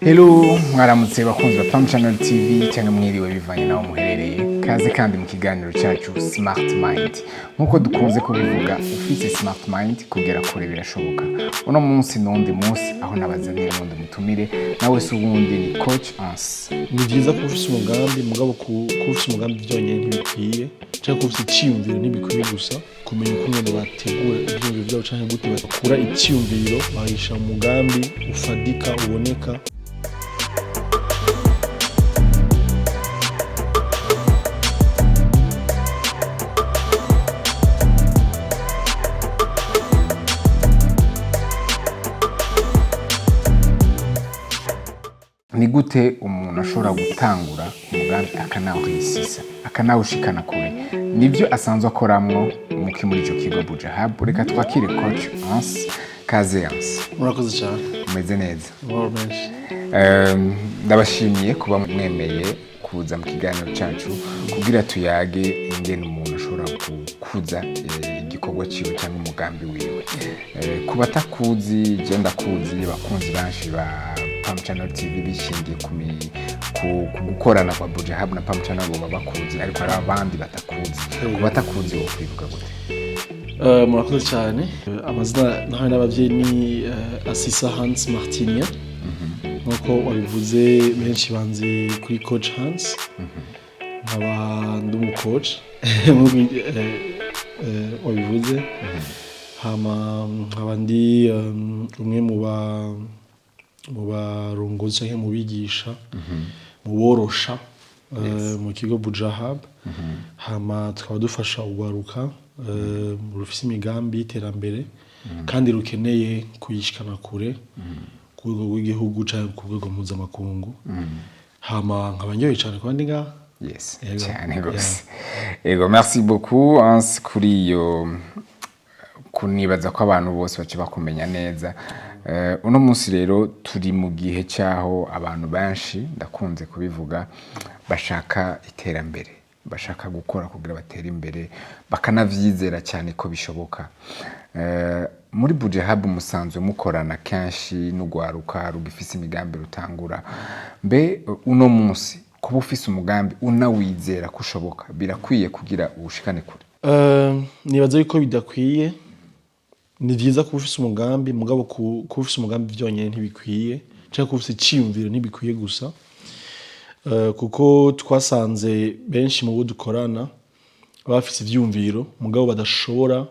Hello, mwaramutse bakunzi ba Channel TV cyangwa mwiriwe bivanye naho muherereye. Kaze kandi mu kiganiro cyacu Smart Mind. Nkuko dukunze kubivuga, ufite Smart Mind kugera kure birashoboka. Uno munsi n'undi munsi aho nabazaniye n'undi mutumire nawe se ubundi ni Coach Ans. Ni byiza ko ufite umugambi mugabo ko ufite umugambi byonyine ntibikwiye cyangwa ko ufite icyiyumviro ntibikwiye gusa kumenya uko ngene bategura ibyiyumviro byabo cyangwa gute bakura icyiyumviro bahisha umugambi ufadika uboneka. Ni gute umuntu ashobora gutangura umugambi akanawuhisisa akanawushikana kure? Nibyo asanzwe akoramwo muri icyo kigo Buja Hub. Reka twakire Coach Ans. Kaze Ans. Murakoze cyane. Umeze neza? Menshi. Ndabashimiye kuba mwemeye kuza mu kiganiro cyacu kugira tuyage ingene umuntu ashobora kukuza igikorwa cyiwe cyangwa umugambi wiwe. Kuba takuzi je ndakuzi bakunzi banshi ba Channel TV bishingiye ku gukorana kwa Buja Hub na Channel bo bakuzi, ariko hari abandi batakuzi. Kuba takuzi wo kwivuga gute? Murakoze cyane. Amazina nawe n'abavyeyi ni Asisa Hans Martinia. Nkuko wabivuze benshi banzi kuri Coach Hans. Nkaba ndi coach wabivuze. Nkaba ndi umwe mu barongozi cyangwa mu bigisha mu borosha mu kigo Buja Hub. Tukaba dufasha ugwaruka rufise imigambi y'iterambere kandi rukeneye kuyishikana kure ku rwego rw'igihugu cyangwa ku rwego mpuzamakungu. Nkaba nyoye cyane kuba ndi ngaha. Yes, cyane gose. Ego, merci beaucoup Ans kuri iyo kunibaza ko abantu bose bace bakumenya neza. Uno munsi rero turi mu gihe cyaho abantu benshi ndakunze kubivuga bashaka iterambere, bashaka gukora kugira batere imbere, bakanavyizera cyane ko bishoboka. Muri Buja Hub musanzwe mukorana kenshi n'ugwaruka rugifise imigambi rutangura. Mbe uno munsi kuba ufise umugambi unawizera ko ushoboka birakwiye kugira ubushikane kure? Nibaza yuko bidakwiye. Ni byiza ko ufise umugambi mugabo ko ufise umugambi byonyine ntibikwiye cyangwa ko ufise icyiyumviro ntibikwiye gusa. Kuko twasanze benshi mu bo dukorana bafise ivyumviro mugabo badashobora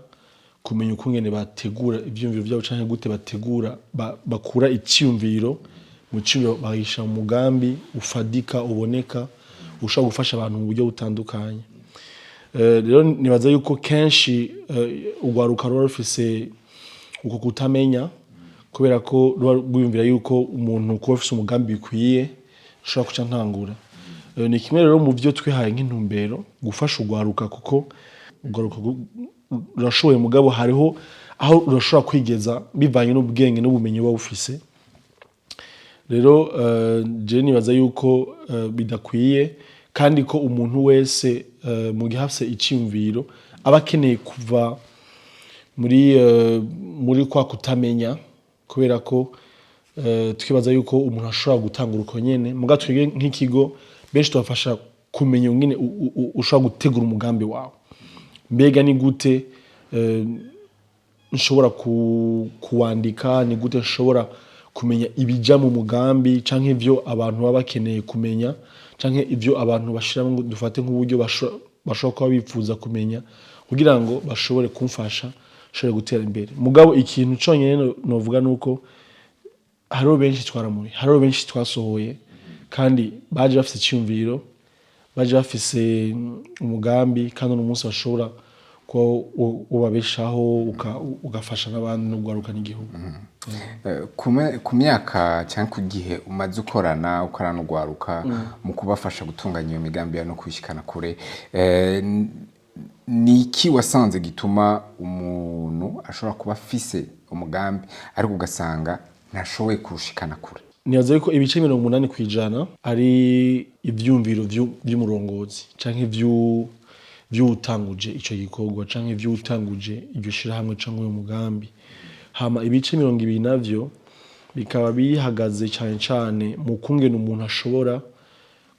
kumenya uko ngene bategura ivyumviro byabo cyangwa gute bategura bakura icyiyumviro mu cyumviro bahisha umugambi ufadika uboneka ushobora gufasha abantu mu buryo butandukanye. Rero nibaza yuko kenshi ugwaruka rufise uko kutamenya kubera ko rwiyumvira yuko umuntu kuba afise umugambi bikwiye ushobora kuca ntangura. Ni kimwe rero mu byo twihaye nk'intumbero gufasha ugwaruka, kuko ugwaruka rurashoboye mugabo hariho aho urashobora kwigeza bivanye n'ubwenge n'ubumenyi buba bufise. Rero je nibaza yuko bidakwiye kandi ko umuntu wese mu gihe afise icyumviro aba akeneye kuva muri kwa kutamenya, kubera ko twibaza yuko umuntu ashobora gutangura uko nyene muga twige nk'ikigo benshi tubafasha kumenya ngene ushobora gutegura umugambi wawe. Mbega ni gute nshobora kuwandika, ni gute nshobora kumenya ibijya mu mugambi canke ivyo abantu baba bakeneye kumenya canke ivyo abantu bashiramo dufate nk'uburyo bashobora kuba bifuza kumenya kugira ngo bashobore kumfasha shobora gutera imbere. Mugabo ikintu cyonyine novuga nuko hariho benshi twaramuye, hariho benshi twasohoye kandi baje bafise icyumviro, baje bafise umugambi kandi umunsi bashobora ko ubabeshaho ugafasha n'abandi n'ugwaruka n'igihugu. Ku myaka cyangwa ku gihe umaze ukorana n'ugwaruka mu kubafasha gutunganya iyo migambi no kwishikana kure, ni iki wasanze gituma umuntu ashobora kuba afise umugambi ariko ugasanga ntashoboye kurushikana kure? Nibaza yuko ibice 80% ari ivyumviro vy'umurongozi canke vy'utanguje ico gikorwa canke vy'utanguje iryo shirahamwe canke uyo mugambi. Ibice 20 navyo bikaba bihagaze cyane cyane mu kungena umuntu ashobora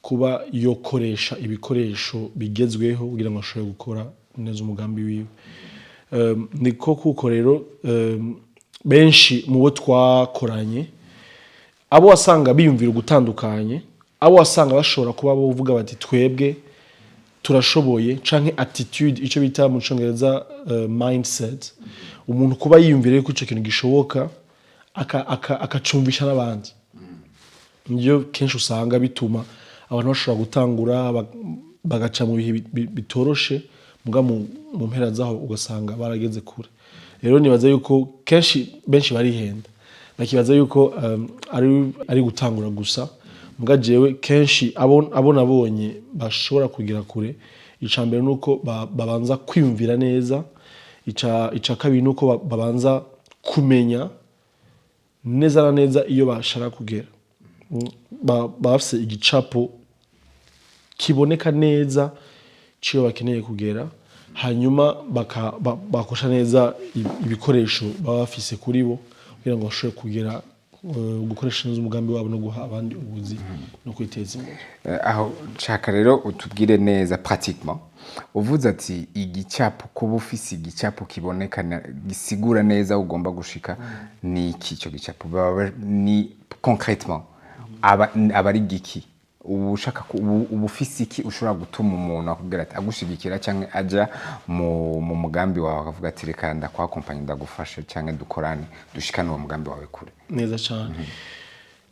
kuba yokoresha ibikoresho bigezweho kugira ngo ashobore gukora neza umugambi wiwe. Niko kuko rero benshi mu bo twakoranye abo wasanga biyumvira gutandukanye, abo wasanga bashobora kuba bavuga bati twebwe turashoboye, canke attitude ico bita mu Congereza mindset, umuntu kuba yiyumvira yuko ico kintu gishoboka akacumvisha n'abandi. Niyo kenshi usanga bituma abantu bashobora gutangura bagaca mu bihe bitoroshe, muga mu mpera zaho ugasanga barageze kure. Rero nibaza yuko kenshi benshi barihenda, bakibaza yuko ari gutangura gusa, muga jewe kenshi abo nabonye bashobora kugira kure, icambere nuko babanza kwiyumvira neza, ica kabiri nuko babanza kumenya neza na neza iyo bashaka kugera. Bafise igicapo kiboneka neza ciyo bakeneye kugera, hanyuma bakosha neza ibikoresho baba bafise kuri bo kugira ngo bashobore kugera gukoresha neza umugambi wabo no guha abandi ubuzi no kwiteza imbere. Aho nshaka rero utubwire neza pratiquement, uvuze ati igicapo, kuba ufise igicapo kiboneka gisigura neza ugomba gushika, ni iki cyo gicapo? Ni concrètement abari giki ushaka ubufisi iki ushobora gutuma umuntu akubwira ati agushigikira cyangwa aja mu mugambi wawe akavuga ati reka ndakwakompanya ndagufasha cyangwa dukorane dushikane uwo mugambi wawe kure? Neza cyane.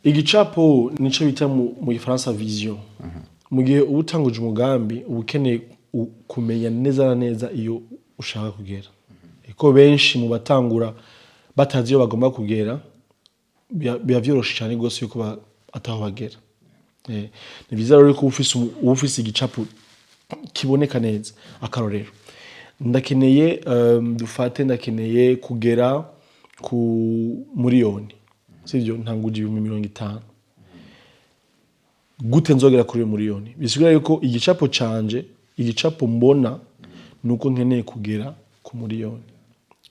Igicapo nico bita mu Gifaransa vision. Mu gihe ubutanguje umugambi ubukeneye kumenya neza na neza iyo ushaka kugera. Eko benshi mu batangura batazi iyo bagomba kugera, biba vyoroshe cyane gose yuko ataho bagera. Ni byiza rero ko ufise igicapo kiboneka neza. Akarorero, ndakeneye kugera ku miliyoni, sivyo? Ntanguje 50. Gute nzogera kuri miliyoni? Bisigura yuko igicapo canje, igicapo mbona nuko nkeneye kugera ku miliyoni,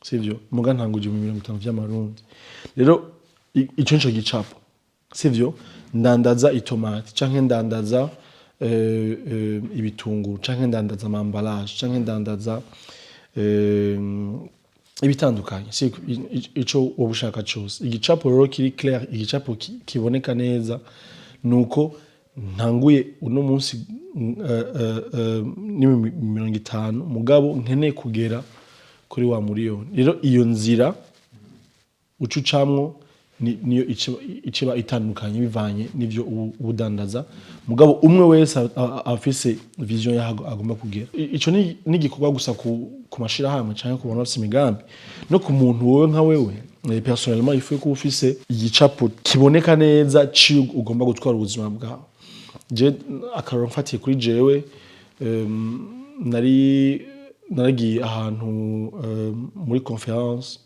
sivyo? Muga ntanguje 50 vy'amarundi. Rero ico nico gicapo, sivyo? Ndandaza itomati canke ndandaza ibitunguru canke ndandaza amambalaje canke ndandaza ibitandukanye, ico ubushaka cyose. Igicapo rero kiri clair, igicapo kiboneka neza nuko ntanguye uno munsi ni 50 mugabo nkeneye kugera kuri wa miliyoni. Rero iyo nzira ucucamwo niyo iciba itandukanye bivanye n'ivyo ubudandaza, mugabo umwe wese afise vision yaho agomba kugera. Ico ni igikorwa gusa ku mashira hamwe canke ku bantu bafise imigambi, no ku muntu wowe nka wewe personnellement ifuye ko ufise igicapo kiboneka neza ciyo ugomba gutwara ubuzima bwawe. Je akaroro mfatiye kuri jewe, naragiye ahantu muri conference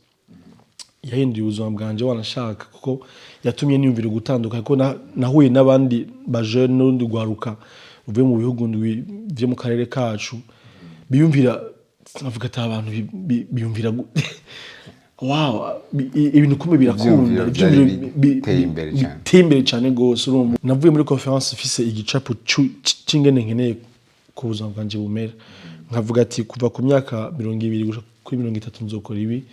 yahinduye ubuzima bwanje wanashaka, kuko yatumye niyumvira gutandukanye, kuko nahuye n'abandi bajeune n'undi gwaruka uvuye mu bihugu byo mu karere kacu biyumvira, navuga ati abantu biyumvira wow, ibintu kumbe birakunda, biteye imbere cyane gose. Navuye muri conference ifise igicapo c'ingene nkeneye ku buzima bwanje bumera, nkavuga ati kuva ku myaka 20 gushika kuri 30 nzokora ibi,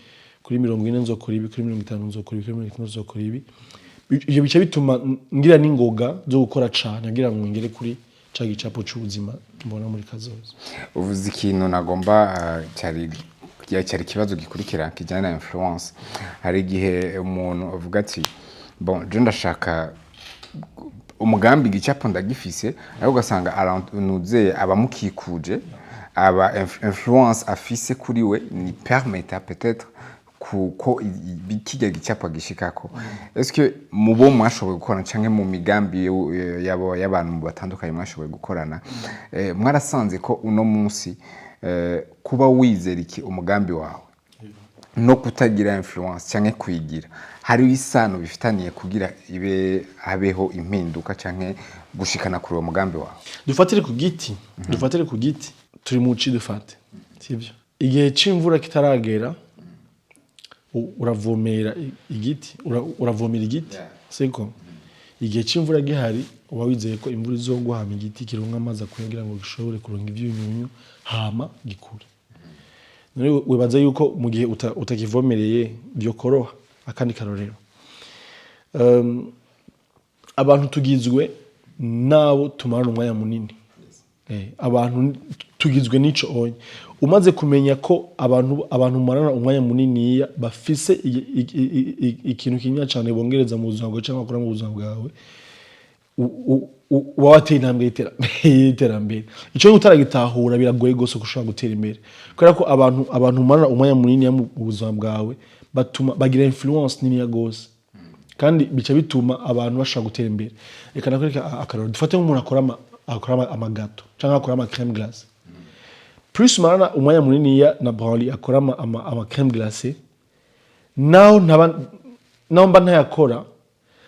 kuri 40 nzokora ibi, kuri 50 nzokora ibi, kuri 50 nzokora ibi. Ivyo bice bituma ngira n'ingoga zo gukora cane ngira ngo ngere kuri ca gicapo c'ubuzima mbona muri kazoza. Uvuze ikintu nagomba cyari kibazo gikurikira kijyana na influence. Hari igihe umuntu avuga ati bon, je ndashaka umugambi gicapo ndagifise, ariko ugasanga arantuze abamukikuje, aba influence afise kuri we ni permettre peut-être ko bikijya gicapo gishikako. Est-ce que mubo mwashoboye gukora canke mu migambi y'abantu batandukanye mwashoboye gukorana, mwarasanze ko uno munsi kuba wizera iki umugambi wawe no kutagira influence canke kwigira hari isano bifitaniye kugira habeho impinduka canke gushikana kuri uwo mugambi wawe? Dufatire ku giti, turi mu ci dufate, sivyo? Igihe c'imvura kitaragera uravomera igiti uravomera igiti siko igihe c'imvura gihari uba wizeye ko imvura izogwa hama igiti kironka amazi kugira ngo gishobore kuronka ivyunyunyu hama gikure none wibaza yuko mu gihe utakivomereye byo koroha akandi karorero abantu tugizwe nabo tumarana umwanya munini abantu tugizwe n'ico onye umaze kumenya ko abantu marana umwanya munini bafise ikintu kinya cyane bongereza mu buzima bwawe cyangwa bakora mu buzima bwawe wateye intambwe y'iterambere icyo utaragitahura biragoye gose gushobora gutera imbere kubera ko abantu marana umwanya munini mu buzima bwawe batuma bagira influence nini ya gose kandi bica bituma abantu bashaka gutera imbere reka nakwereka akaroro dufate nk'umuntu akora amagato cyangwa akora ama crème glace plus marana umwanya munini na branli akora ama crème glacée naho mba ntayakora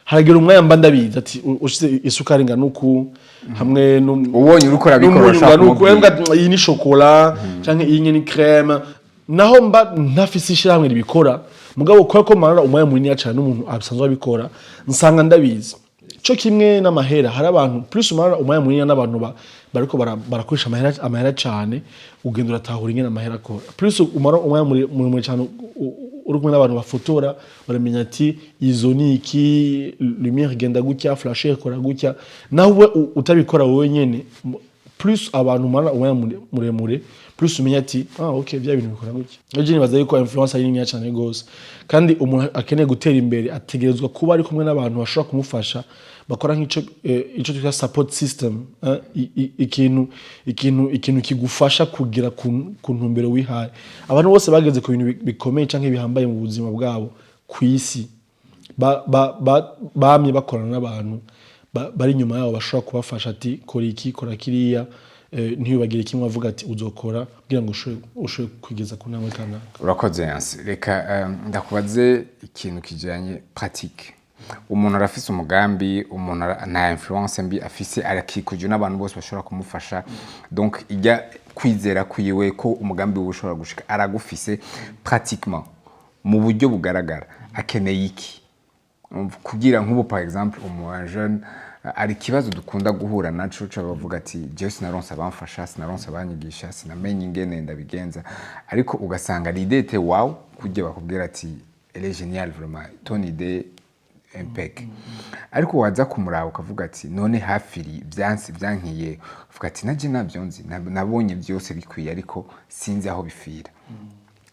haragira umwanya mba ndabizi ati ushize isukari nganuku hamwe ubonye urukora bikoresha iyi ni chocolat cyangwa iyi ni crème naho mba ntafise ishiramwe ribikora mugabo ko marana umwanya munini cyane n'umuntu abisanzwe abikora nsanga ndabizi cyo kimwe n'amahera hari abantu plus marana umwanya munini n'abantu bariko barakoresha amahera cyane ugenda uratahura ingene amahera akora plus umwanya muri cyane uri kumwe n'abantu bafotora baramenya ati izo ni iki lumière igenda gutya flasher ikora gutya nawe utabikora wowe nyene plus abantu marana umwanya muremure plus umenya ati okay bya bintu bikora gutya ejo nibaza yuko influence ari nini cyane gose kandi umuntu akeneye gutera imbere ategerezwa kuba ari kumwe n'abantu bashobora kumufasha bakora nk'ico twita support system ikintu kigufasha kugira ku ntumbero wihaye abantu bose bageze ku bintu bikomeye canke bihambaye mu buzima bwabo kw'isi bamye bakorana n'abantu bari nyuma yabo bashobora kubafasha ati kora iki kora kiriya ntiyubagire kimwe avuga ati uzokora kugira ngo ushobore kwigeza ku ntambwe kanaka urakoze yansi reka ndakubaze ikintu kijanye pratique umuntu arafise umugambi umuntu na influence mbi afise arakikuje n'abantu bose bashobora kumufasha donc ijya kwizera kwiwe ko umugambi ushobora gushika aragufise pratiquement mu buryo bugaragara akeneye iki kugira nk'ubu par exemple jeune ari kibazo dukunda guhura naco bavuga ati je sinaronse abamfasha sinaronse abanyigisha sinamenye ingene ndabigenza ariko ugasanga l'idée était wow kujye bakubwira ati elle est géniale vraiment ton idée impec ariko waza kumuraba ukavuga ati none hafiri byankiye uvuga ati naje navyonzi nabonye byose bikwiye ariko sinzi aho bifira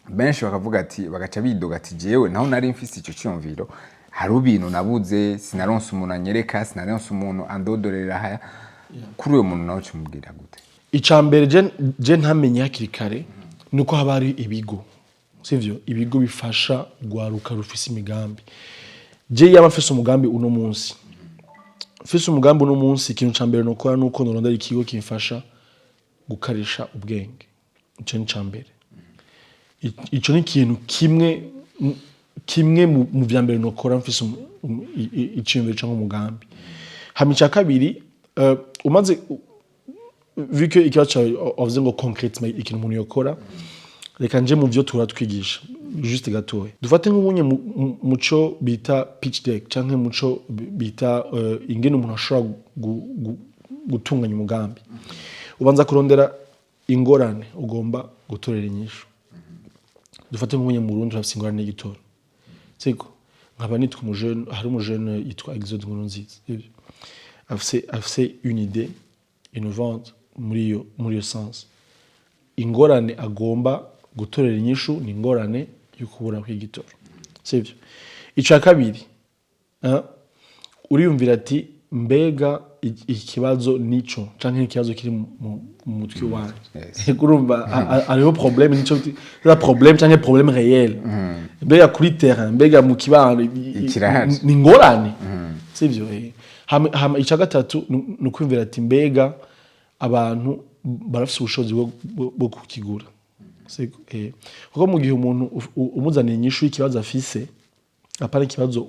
benshi bakavuga ati bagaca bidoga ati jewe naho nari mfise ico cyumviro hari ubintu nabuze sinaronse umuntu anyereka sinaronse umuntu andodorera haya kuri uwo muntu nawe cyumubwira gute icambere je ntamenye hakiri kare nuko haba ari ibigo sivyo ibigo bifasha gwaruka rufise imigambi je yaba mfise umugambi uno munsi ikintu cambere nokora nuko norondera ikigo kimfasha gukarisha ubwenge ico ni cambere ico ni ikintu kimwe mu vyambere nokora mfise iciyumviro cyangwa umugambi hamica kabiri umaze vu que ikibazo avuze ngo concrètement ikintu umuntu yokora reka nje mu byo turatwigisha juste gatoya dufate nk'ubunye muco bita pitch deck canke muco bita ingene umuntu ashobora gutunganya umugambi ubanza kurondera ingorane ugomba gutorera inyishu dufate nk'ubunye mu Burundi urafise ingorane y'igitoro siko nkaba nitwa umujene hari umujene yitwa Exode Nkurunziza afise une idée innovante muri yo sens ingorane agomba gutorera inyishu ni ingorane yo kubura kw'igitoro sivyo ica kabiri uriyumvira ati mbega ikibazo nico canke ikibazo kiri mu mutwe wawe kurumva ariho problème nico la problème canke problème réel mbega kuri terrain mbega mu kibano ni ngorane sivyo hama ica gatatu nukwumvira ati mbega abantu barafise ubushobozi bwo kukigura kuko mu gihe umuntu umuzaniye inyishu y'ikibazo afise apana ikibazo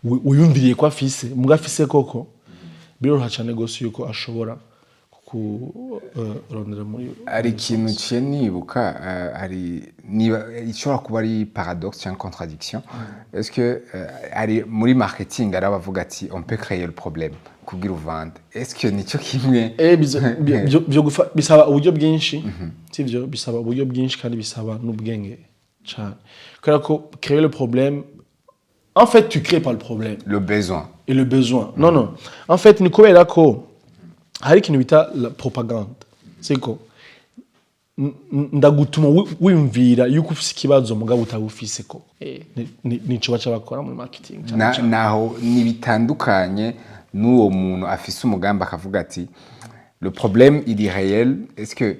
uyumviriye ko afise muga afise koko biroroha cyane gose yuko ashobora kurondera muri ari ikintu ciye nibuka ari niba ishobora kuba ari paradoxe cyangwa contradiction est-ce que ari muri marketing ari abavuga ati on peut créer le problème kugira uvande est-ce que nico kimwe bisaba uburyo bwinshi sivyo bisaba uburyo bwinshi kandi bisaba n'ubwenge cyane kubera ko créer le problème en fait tu crées pas le problème le besoin et le besoin non en fait ni kubera ko hari ikintu bita la propagande siko ndagutuma wimvira yuko ufise ikibazo mugabo utabufise ko nico baca bakora muri marketing naho nibitandukanye n'uwo muntu afise umugambi akavuga ati le problème il est réel est-ce que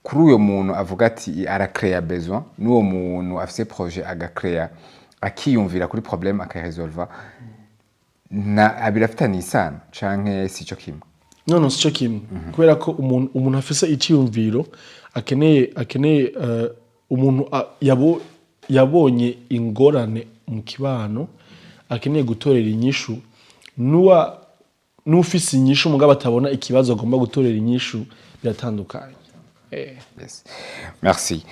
kuri uyo muntu avuga ati ara créer besoin n'uwo muntu afise projet agacréer akiyumvira kuri problème akaresolva na abirafitanye isano canke sico kimwe non sico kimwe kubera ko umuntu afise icyumviro akeneye umuntu yabonye ingorane mu kibano akeneye gutorera inyishu n'ufise inyishu mugabo atabona ikibazo agomba gutorera inyishu biratandukanye. Yes. Merci.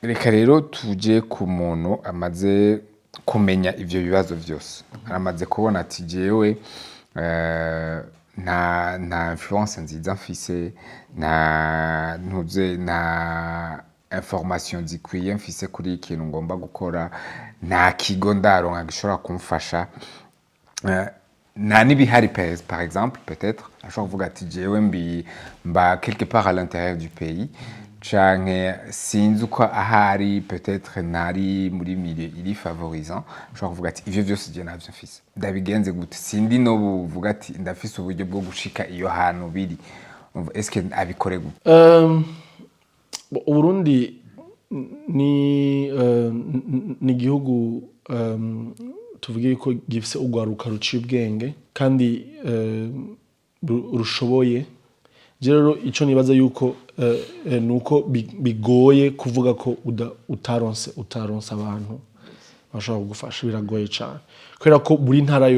Reka rero tuje ku muntu amaze kumenya ivyo bibazo byose. Aramaze kubona ati jewe nta influence nziza mfise nta information zikwiye mfise kuri ikintu ngomba gukora nta kigo ndaronka gishobora kumfasha nta n'ibihari par exemple peut-être ashobora kuvuga ati jewe mba quelque part à l'intérieur du pays canke sinzi uko ahari peut-être ntari muri milieu iri favorisant ashobora kuvuga ati ivyo byose je navyo mfise ndabigenze gute sindi no buvuga ati ndafise uburyo bwo gushika iyo hantu biri est-ce que abikore gute Burundi ni igihugu tuvuge ko gifise ugwaruka ruciye ubwenge kandi rushoboye rero ico nibaza yuko nuko bigoye kuvuga ko utaronse abantu bashobora kugufasha biragoye cyane kubera ko buri ntara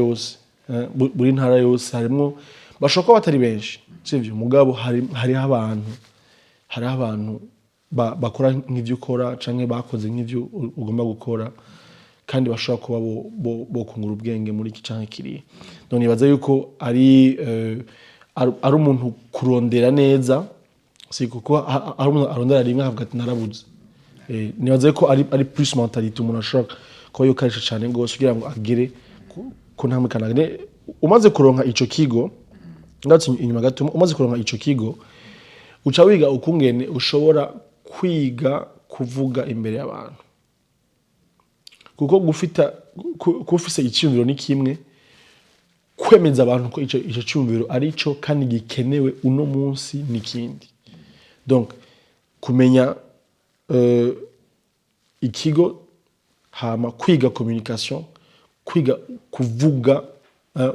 yose harimo bashobora kuba batari benshi sivyo mugabo hariho abantu bakora nk'ivyo ukora canke bakoze nk'ivyo ugomba gukora kandi bashobora kuba bo kungura ubwenge muri iki canke kiriya none nibaza yuko ari umuntu kurondera neza si kuko ari umuntu arondera rimwe akavuga ati narabuze nibaza yuko ari plus mentality umuntu ashobora kuba yokarisha cyane gose kugira ngo agere ku ntambwe kanaka umaze kuronka ico kigo ngatse inyuma gato umaze kuronka ico kigo uca wiga ukungene ushobora kwiga kuvuga imbere y'abantu kuko gufise icyumviro ni kimwe kwemeza abantu ko ico cyumviro ari cyo kandi gikenewe uno munsi nikindi donc kumenya ikigo hama kwiga communication kwiga kuvuga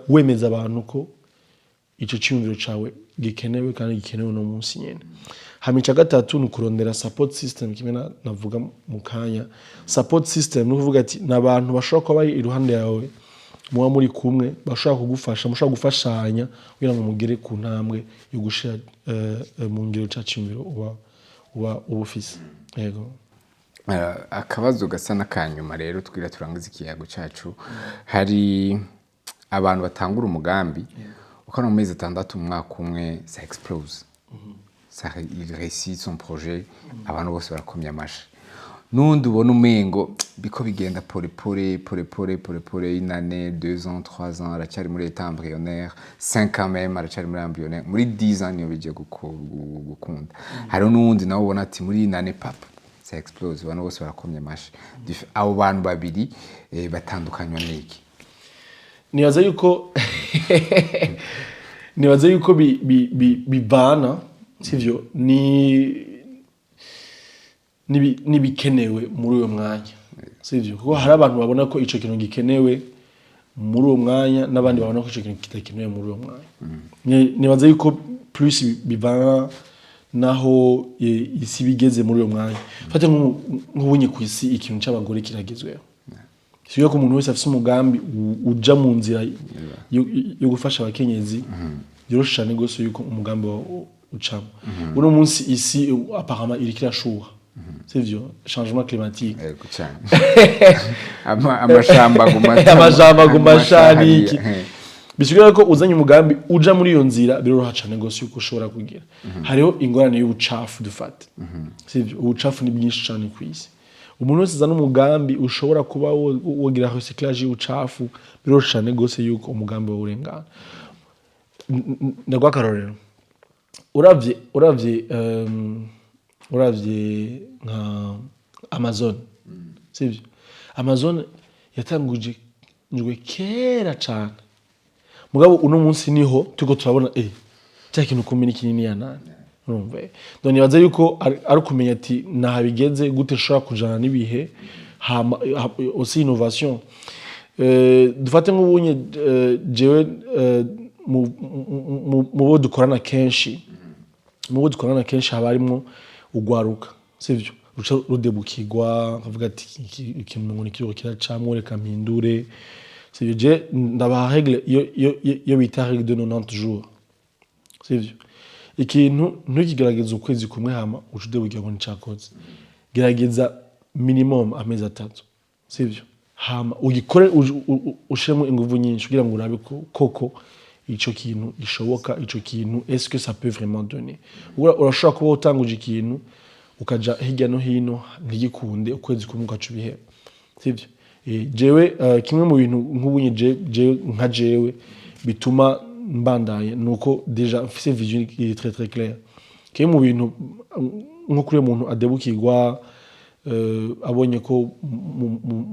wemeza abantu ko ico cyumviro cawe gikenewe kandi gikenewe uno munsi nyene hamica gatatu nukurondera support system kimwe navuga mu kanya support system no kuvuga ati nabantu bashobora kuba bari iruhande yawe muba muri kumwe bashobora kugufasha mushobora gufashanya kugira ngo mugere ku ntambwe yo gushira mu ngiro cyacimiro uba ubufise yego akabazo gasa nakanyuma rero twira turangiza ikiyago cyacu hari abantu batangura umugambi ukana mu mezi 6 umwaka umwe ça explose il réussit son projet abantu bose barakomya amashi nundi ubona umengo biko bigenda pole une année 2 ans 3 ans aracyari muri état embryonnaire 5 ans même aracyari muri embryonnaire muri 10 ans niyo bije gukunda hari nundi nawe ubona ati muri une année papa ça explose abantu bose barakomya amashi abo bantu babiri batandukanywa n'iki nibaza yuko bibana sivyo nibikenewe muri uyo mwanya sivyo kuko hari abantu babona ko ico kintu gikenewe muri uwo mwanya n'abandi babona ko ico kintu kitakenewe muri uwo mwanya nibaza yuko plus bibana naho isi bigeze muri uyo mwanya fate nk'ubunye ku isi ikintu cy'abagore kiragezweho siyo ko umuntu wese afise umugambi uja mu nzira yo gufasha abakenyezi byoroshe cyane gose yuko umugambi ucamo uno munsi isi apparemment iriko irashuha sivyo changement climatique yego cyane amashamba agumashani bishobora ko uzanye umugambi uja muri iyo nzira biroroha cyane gose yuko ushobora kugira hariho ingorane y'ubucafu dufate sivyo ubucafu ni bwinshi cyane ku isi umuntu wese azana umugambi ushobora kuba wogira recyclage y'ubucafu biroroha cyane gose yuko umugambi w'urengana ndagwa karorero uravye nka Amazon sivyo Amazon yatanguje njwe kera cyane mugabo uno munsi niho tuko turabona cya kintu kumenya kinini yanane urumva donc nibaza yuko ari kumenya ati nahabigeze gute shobora kujana nibihe aussi innovation dufate nk'ubunye jewe mu bo dukorana kenshi habarimo ugwaruka sivyo rudebukirwa kavuga ati ikintu ngo nikiro kiracamwe reka mpindure sivyo je ndabaha règle yo bita règle de 90 jours sivyo ikintu ntukigerageza ukwezi kumwe hama ucudebukirwa ngo nicakoze gerageza minimum amezi 3 sivyo hama ugikore ushemo inguvu nyinshi kugira ngo urabe koko ico kintu gishoboka ico kintu est-ce que ça peut vraiment donner urashobora kuba utanguje ikintu ukaja hirya no hino ntigikunde ukwezi kumwe ukacubihe sivyo jewe kimwe mu bintu nk'ubunye nka jewe bituma mbandaye nuko deja mfise vision qui est très très claire kimwe mu bintu nko kuri umuntu adebukirwa abonye ko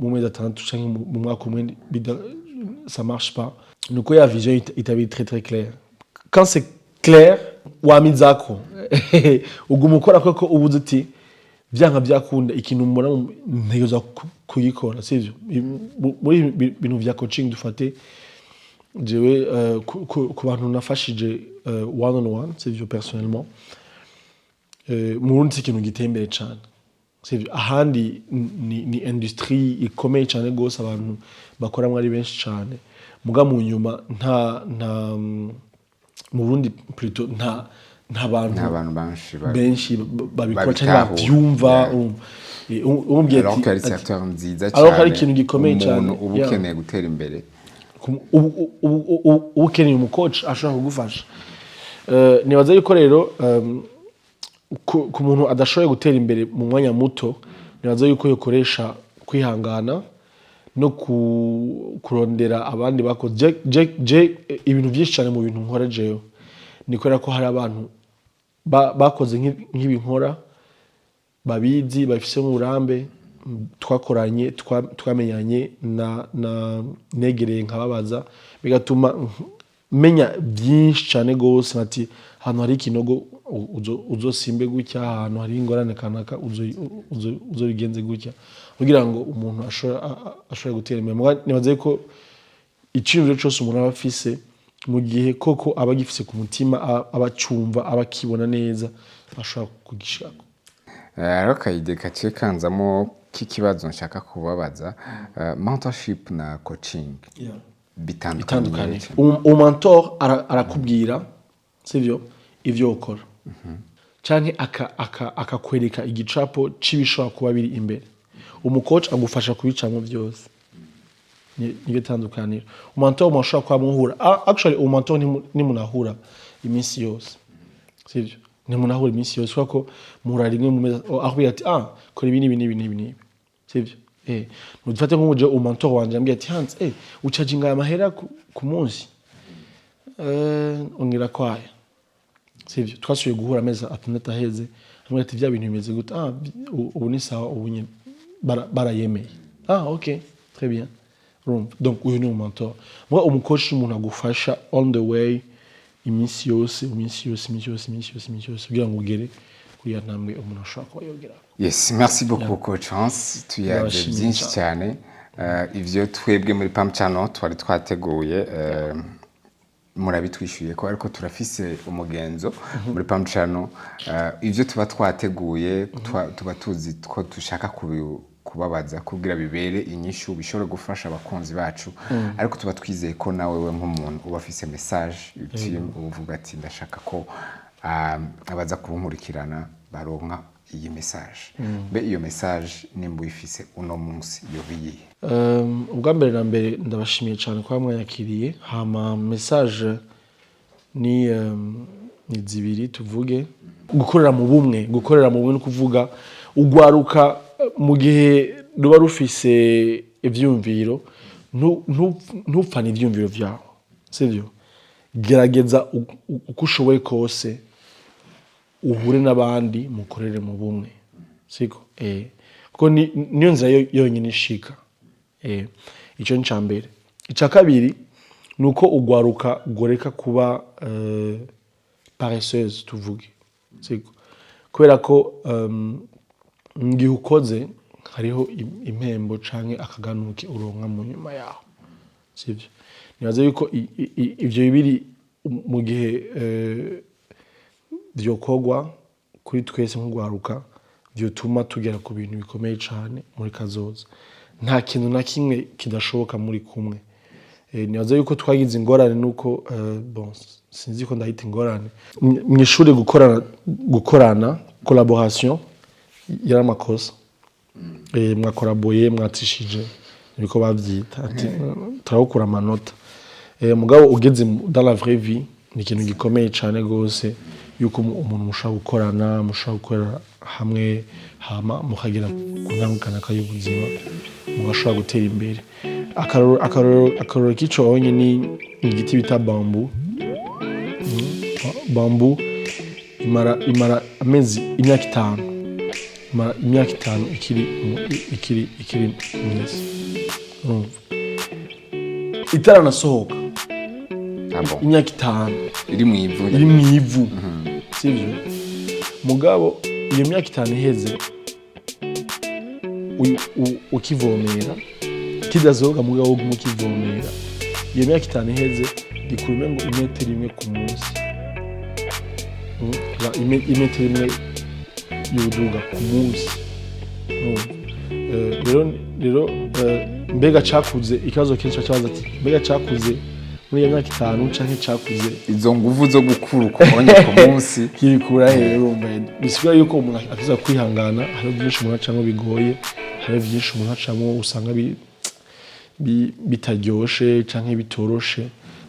mu mezi 6 canke mu mwaka umwe ça marche pas nuko ya vision itabi très très claire quand c'est clair wamizako uguma ukora koko ubuze uti vyanka byakunda ikintu mbona ntegereza kugikora sivyo muri bintu vya coaching dufate jewe ku bantu nafashije one on one sivyo personnellement mu rundi ikintu gitembere cyane sivyo ahandi ni industrie ikomeye cyane gose abantu bakora mwari benshi cyane muga mu nyuma nta mu Burundi plutôt nta bantu benshi babikora cyane babyumva umubwiye ati alors que secteur nziza cyane alors hari ikintu gikomeye cyane ubukeneye gutera imbere ukeneye umucoach ashobora kugufasha nibaza yuko rero ku muntu adashoboye gutera imbere mu mwanya muto nibaza yuko yokoresha kwihangana no kurondera abandi bakoze ibintu byinshi cyane mu bintu nkora jewe nikorera ko hari abantu bakoze nk'ibinkora babizi bafise mu burambe twakoranye twamenyanye na negereye nkababaza bigatuma menya byinshi cyane gose ati hano hari ikinogo uzosimbe gutya ahantu hari ingorane kanaka uzobigenze gutya kugira ngo umuntu ashobore gutera imbere nibaze ko icyumviro cyose umuntu aba afise mu gihe koko aba agifise ku mutima abacumva abakibona neza ashobora kugishaka rero kayide gace kanzamo k'ikibazo nshaka kubabaza mentorship na coaching bitandukanye umentor arakubwira sivyo ivyo ukora canke akakwereka igicapo c'ibishobora kuba biri imbere umucoach agufasha kubicamo byose niyo tandukaniro umentor mushobora kwa muhura actually umentor ni munahura iminsi yose sivyo ni munahura iminsi yose kuko muhura rimwe mu meza aho ati kora ibi sivyo nudufate nk'umuje umentor wanje ambye ati Hans ucharginga amahera ku munsi ongira kwaya sivyo twasuye guhura meza atandatu aheze hamwe ati bya bintu bimeze gute ubu ni sawa ubunye barayemeye ok très bien donc uyu ni umentor moi umucoach umuntu agufasha on the way iminsi yose kugira ngo ugere kuri ya ntambwe umuntu ashaka ko yogera. Yes, merci beaucoup coach Hans, tuyaje byinshi cyane ivyo twebwe muri Pam Channel twari twateguye murabitwishyuye ko ariko turafise umugenzo muri Pam Channel ivyo tuba twateguye tuba tuzi ko dushaka kubabaza kugira bibere inyishu bishobora gufasha abakunzi bacu ariko tuba twizeye ko nawe we nk'umuntu uba afise message uvuga ati ndashaka ko abaza kurunkurikirana baronka iyi message be iyo message nimba uyifise uno munsi yobiye ubwa mbere na mbere ndabashimiye cyane kwa mwanyakiriye hama message ni zibiri tuvuge gukorera mu bumwe no kuvuga ugwaruka mu gihe ruba rufise ivyumviro ntupfane ivyumviro vyawe sivyo gerageza uko ushoboye kose uhure n'abandi mukorere mu bumwe siko kuko niyo nzira yonyine ishika ico nca mbere ica kabiri nuko ugwaruka goreka kuba paresseuse tuvuge siko kubera ko ngiye ukoze hariho impembo canke akaganuke uronka mu nyuma yaho sivyo nibaze yuko ivyo bibiri mu gihe vyokogwa kuri twese nk'ugwaruka vyotuma tugera ku bintu bikomeye cane muri kazoza nta kintu na kimwe kidashoboka muri kumwe nibaze yuko twagize ingorane nuko bon sinzi ko ndahita ingorane mw'ishure gukorana collaboration yari amakosa mwakolaboye mwatishije niko bavyita ati turawukura amanota mugabo ugeze dans la vraie vie ni ikintu gikomeye cyane gose yuko umuntu mushaka gukorana mushaka gukora hamwe hama mukagira kuntangukana kayubuzima mugashobora gutera imbere akaroro kico onye ni igiti bita bambu imara amezi imyaka 5 ikiri mwisi itaranasohoka imyaka 5 iri mu ivu sivyo mugabo iyo myaka 5 iheze ukivomera kidazoga mugabo ukivomera iyo myaka 5 iheze gikurume ngo imetero imwe ku munsi imetero imwe y'uduga ku munsi rero mbega cakuze ikibazo kenshi cyabaza ati mbega cakuze muri iyo myaka 5 canke cakuze izo nguvu zo gukura ukubonye ku munsi kirikura rero bisigura yuko umuntu akiza kwihangana hari byinshi umuntu acamo bigoye hari byinshi umuntu acamo usanga bitaryoshe canke bitoroshe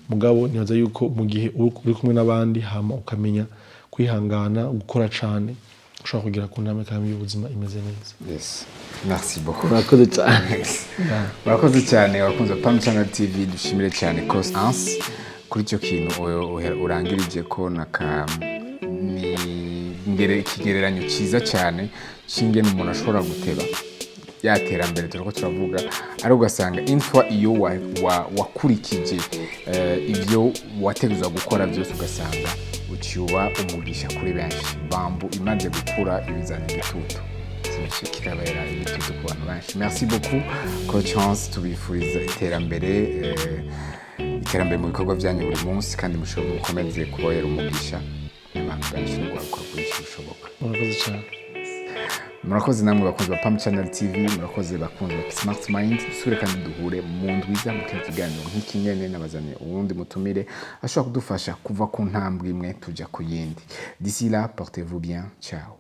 mugabo nibaza yuko mu gihe uri kumwe n'abandi hama ukamenya kwihangana gukora cane ushobora kugira ku ntambwe kandi y'ubuzima imeze neza. Yes. Merci beaucoup. Murakoze cyane wakunze Pam Channel TV dushimire cyane Constance kuri cyo kintu urangirije ko ni ikigereranyo cyiza cyane shinge n'umuntu ashobora guteba yaterambere turiko turavuga ari ugasanga info iyo wakurikije ivyo wategezwa gukora byose ugasanga ucyuba umugisha kuri benshi bambu imaze gukura ibizana igitutu kikabera igitutu ku bantu benshi. Merci beaucoup Coach Hans, tubifuriza iterambere mu bikorwa byanyu buri munsi kandi mushobora gukomeza kubohera umugisha abantu benshi no gukora kuri bishoboka. Murakoze cyane. Murakoze namwe bakunze ba Pam Channel TV, murakoze bakunze ba Smart Mind. Dusure kandi duhure mu ndwiza mu kiganiro nk'ikinyene nabazanye ubundi mutumire ashobora kudufasha kuva ku ntambwe imwe tujya ku yindi. D'ici là, portez-vous bien. Ciao.